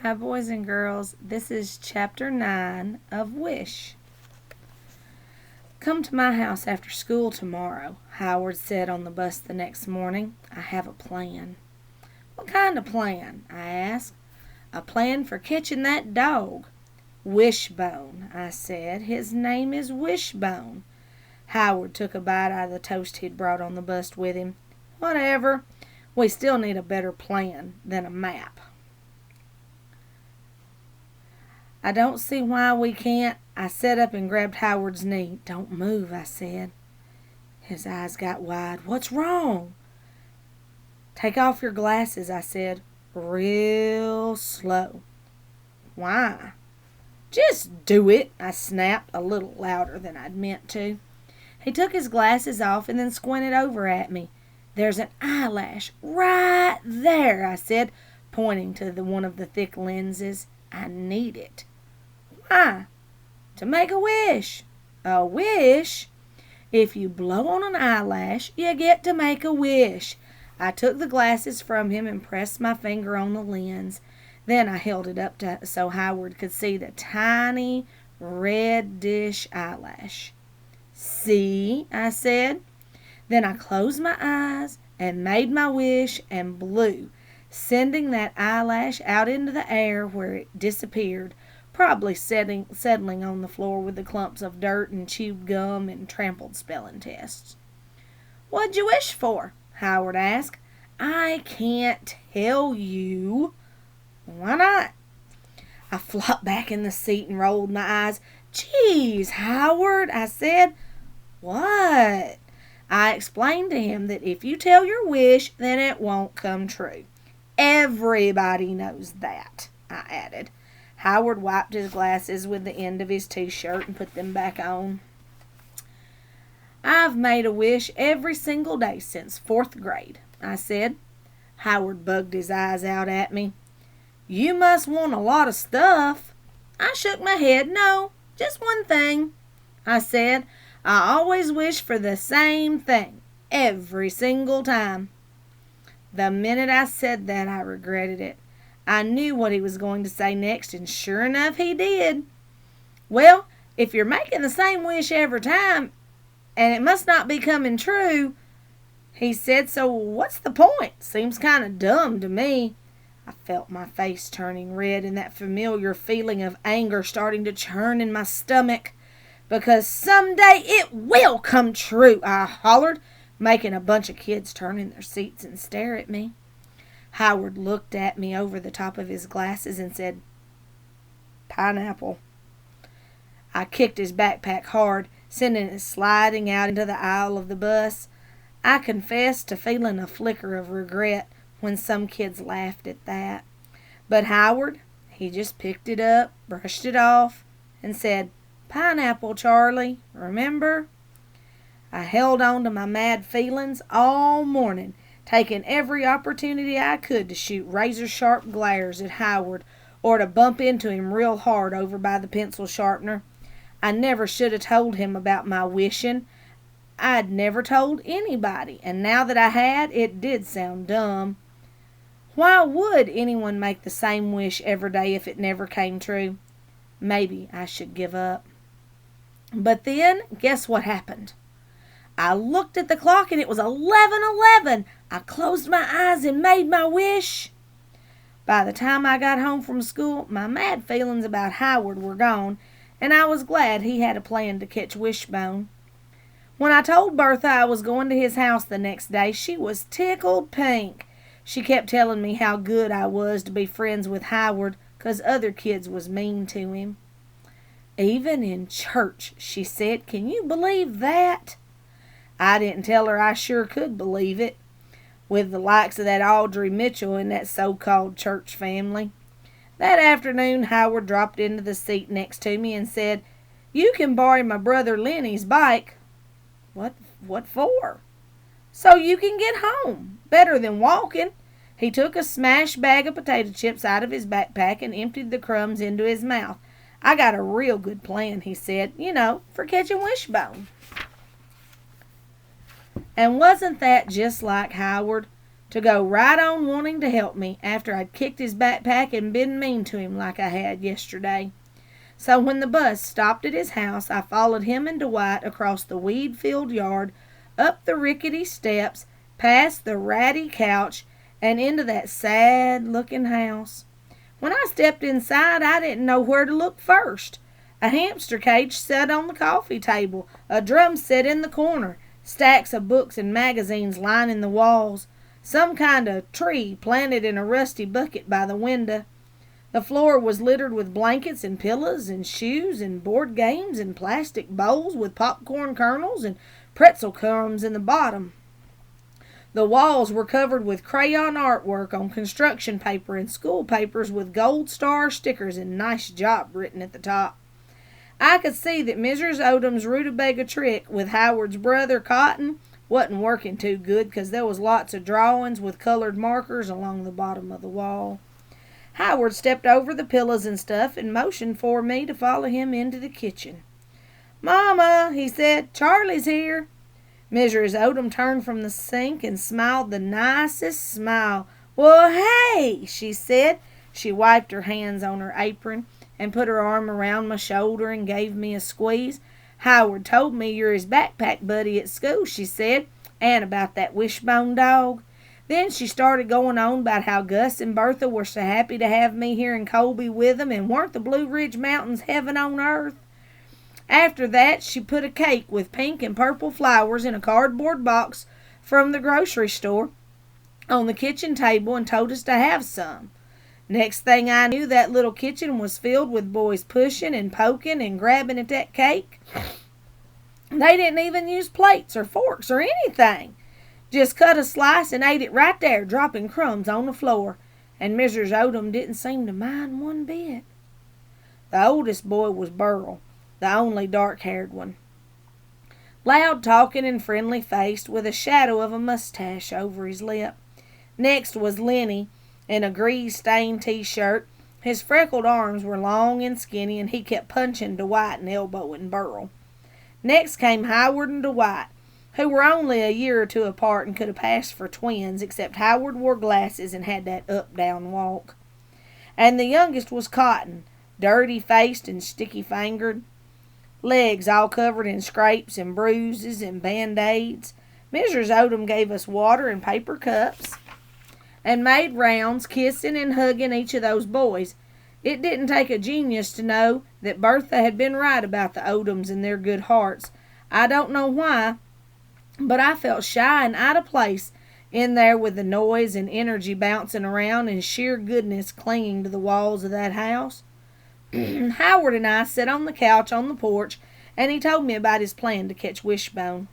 Hi, boys and girls. This is Chapter 9 of Wish. Come to my house after school tomorrow, Howard said on the bus the next morning. I have a plan. What kind of plan? I asked. A plan for catching that dog. Wishbone, I said. His name is Wishbone. Howard took a bite out of the toast he'd brought on the bus with him. Whatever. We still need a better plan than a map. I don't see why we can't. I sat up and grabbed Howard's knee. Don't move, I said. His eyes got wide. What's wrong? Take off your glasses, I said, real slow. Why? Just do it, I snapped a little louder than I'd meant to. He took his glasses off and then squinted over at me. There's an eyelash right there, I said, pointing to one of the thick lenses. I need it. Why? To make a wish. A wish? If you blow on an eyelash, you get to make a wish. I took the glasses from him and pressed my finger on the lens. Then I held it up so Howard could see the tiny reddish eyelash. See, I said. Then I closed my eyes and made my wish and blew, sending that eyelash out into the air where it disappeared, probably settling on the floor with the clumps of dirt and chewed gum and trampled spelling tests. What'd you wish for? Howard asked. I can't tell you. Why not? I flopped back in the seat and rolled my eyes. Geez, Howard, I said. What? I explained to him that if you tell your wish, then it won't come true. Everybody knows that, I added. Howard wiped his glasses with the end of his t-shirt and put them back on. I've made a wish every single day since 4th grade, I said. Howard bugged his eyes out at me. You must want a lot of stuff. I shook my head. No, just one thing, I said. I always wish for the same thing, every single time. The minute I said that, I regretted it. I knew what he was going to say next, and sure enough, he did. Well, if you're making the same wish every time, and it must not be coming true, he said, so what's the point? Seems kind of dumb to me. I felt my face turning red and that familiar feeling of anger starting to churn in my stomach. Because someday it will come true, I hollered, making a bunch of kids turn in their seats and stare at me. Howard looked at me over the top of his glasses and said, Pineapple. I kicked his backpack hard, sending it sliding out into the aisle of the bus. I confessed to feeling a flicker of regret when some kids laughed at that. But Howard, he just picked it up, brushed it off, and said, Pineapple, Charlie, remember? I held on to my mad feelings all morning, taking every opportunity I could to shoot razor-sharp glares at Howard or to bump into him real hard over by the pencil sharpener. I never should have told him about my wishing. I'd never told anybody, and now that I had, it did sound dumb. Why would anyone make the same wish every day if it never came true? Maybe I should give up. But then, guess what happened? I looked at the clock and it was 11:11. I closed my eyes and made my wish. By the time I got home from school, my mad feelings about Howard were gone, and I was glad he had a plan to catch Wishbone. When I told Bertha I was going to his house the next day, she was tickled pink. She kept telling me how good I was to be friends with Howard, 'cause other kids was mean to him. Even in church, she said. Can you believe that? I didn't tell her I sure could believe it, with the likes of that Audrey Mitchell in that so-called church family. That afternoon, Howard dropped into the seat next to me and said, You can borrow my brother Lenny's bike. What for? So you can get home. Better than walking. He took a smashed bag of potato chips out of his backpack and emptied the crumbs into his mouth. I got a real good plan, he said, for catching Wishbone. And wasn't that just like Howard? to go right on wanting to help me after I'd kicked his backpack and been mean to him like I had yesterday. So when the bus stopped at his house, I followed him and Dwight across the weed-filled yard, up the rickety steps, past the ratty couch, and into that sad-looking house. When I stepped inside, I didn't know where to look first. A hamster cage sat on the coffee table, a drum set in the corner, stacks of books and magazines lining the walls, some kind of tree planted in a rusty bucket by the window. The floor was littered with blankets and pillows and shoes and board games and plastic bowls with popcorn kernels and pretzel crumbs in the bottom. The walls were covered with crayon artwork on construction paper and school papers with gold star stickers and nice job written at the top. I could see that Mrs. Odom's rutabaga trick with Howard's brother Cotton wasn't working too good, 'cause there was lots of drawings with colored markers along the bottom of the wall. Howard stepped over the pillows and stuff and motioned for me to follow him into the kitchen. "Mama," he said, "Charlie's here." Mrs. Odom turned from the sink and smiled the nicest smile. "Well, hey," she said. She wiped her hands on her apron and put her arm around my shoulder and gave me a squeeze. "Howard told me you're his backpack buddy at school," she said, "and about that Wishbone dog." Then she started going on about how Gus and Bertha were so happy to have me here in Colby with them, and weren't the Blue Ridge Mountains heaven on earth. After that, she put a cake with pink and purple flowers in a cardboard box from the grocery store on the kitchen table and told us to have some. Next thing I knew, that little kitchen was filled with boys pushing and poking and grabbing at that cake. They didn't even use plates or forks or anything. Just cut a slice and ate it right there, dropping crumbs on the floor. And Mrs. Odom didn't seem to mind one bit. The oldest boy was Burl, the only dark-haired one. Loud talking and friendly-faced, with a shadow of a mustache over his lip. Next was Lenny, in a grease-stained t-shirt. His freckled arms were long and skinny, and he kept punching Dwight and elbowing Burl. Next came Howard and Dwight, who were only a year or two apart and could have passed for twins, except Howard wore glasses and had that up-down walk. And the youngest was Cotton, dirty-faced and sticky-fingered, legs all covered in scrapes and bruises and band-aids. Mrs. Odom gave us water in paper cups and made rounds, kissing and hugging each of those boys. It didn't take a genius to know that Bertha had been right about the Odoms and their good hearts. I don't know why, but I felt shy and out of place in there with the noise and energy bouncing around and sheer goodness clinging to the walls of that house. Howard and I sat on the couch on the porch, and he told me about his plan to catch Wishbone.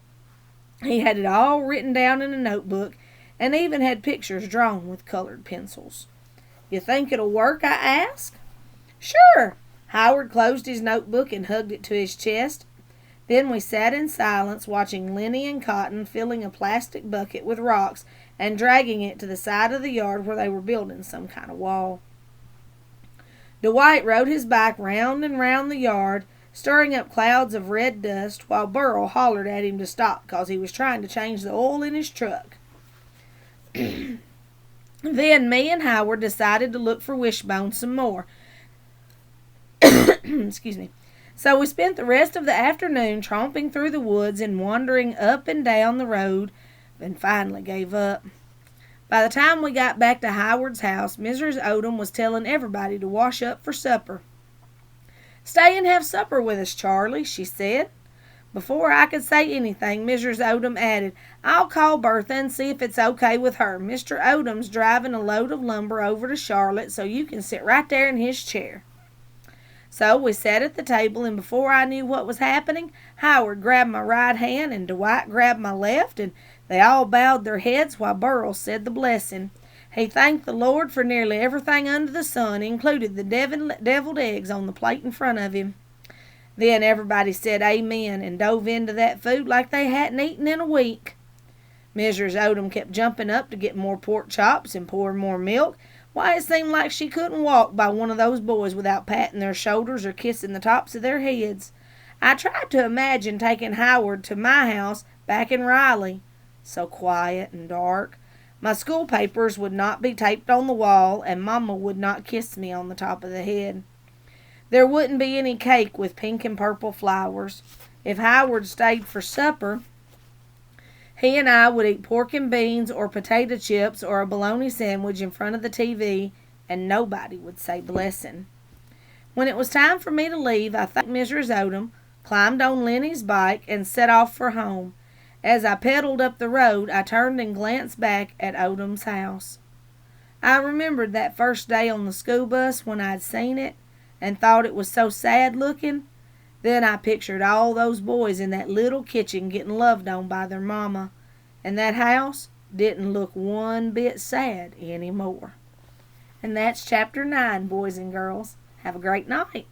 He had it all written down in a notebook, and even had pictures drawn with colored pencils. "You think it'll work?" I asked. "Sure." Howard closed his notebook and hugged it to his chest. Then we sat in silence, watching Lenny and Cotton filling a plastic bucket with rocks and dragging it to the side of the yard where they were building some kind of wall. Dwight rode his bike round and round the yard, stirring up clouds of red dust, while Burl hollered at him to stop 'cause he was trying to change the oil in his truck. Then me and Howard decided to look for Wishbone some more. Excuse me. So we spent the rest of the afternoon tromping through the woods and wandering up and down the road, and finally gave up. By the time we got back to Howard's house, Mrs. Odom was telling everybody to wash up for supper. "Stay and have supper with us, Charlie," she said. Before I could say anything, Mrs. Odom added, "I'll call Bertha and see if it's okay with her. Mr. Odom's driving a load of lumber over to Charlotte, so you can sit right there in his chair." So we sat at the table, and before I knew what was happening, Howard grabbed my right hand and Dwight grabbed my left, and they all bowed their heads while Burl said the blessing. He thanked the Lord for nearly everything under the sun, including the deviled eggs on the plate in front of him. Then everybody said amen and dove into that food like they hadn't eaten in a week. Mrs. Odom kept jumping up to get more pork chops and pour more milk. Why, it seemed like she couldn't walk by one of those boys without patting their shoulders or kissing the tops of their heads. I tried to imagine taking Howard to my house back in Riley. So quiet and dark. My school papers would not be taped on the wall, and Mama would not kiss me on the top of the head. There wouldn't be any cake with pink and purple flowers. If Howard stayed for supper, he and I would eat pork and beans or potato chips or a bologna sandwich in front of the TV, and nobody would say blessing. When it was time for me to leave, I thanked Mrs. Odom, climbed on Lenny's bike, and set off for home. As I pedaled up the road, I turned and glanced back at Odom's house. I remembered that first day on the school bus when I'd seen it and thought it was so sad looking. Then I pictured all those boys in that little kitchen getting loved on by their mama, and that house didn't look one bit sad anymore. And that's chapter 9, boys and girls. Have a great night.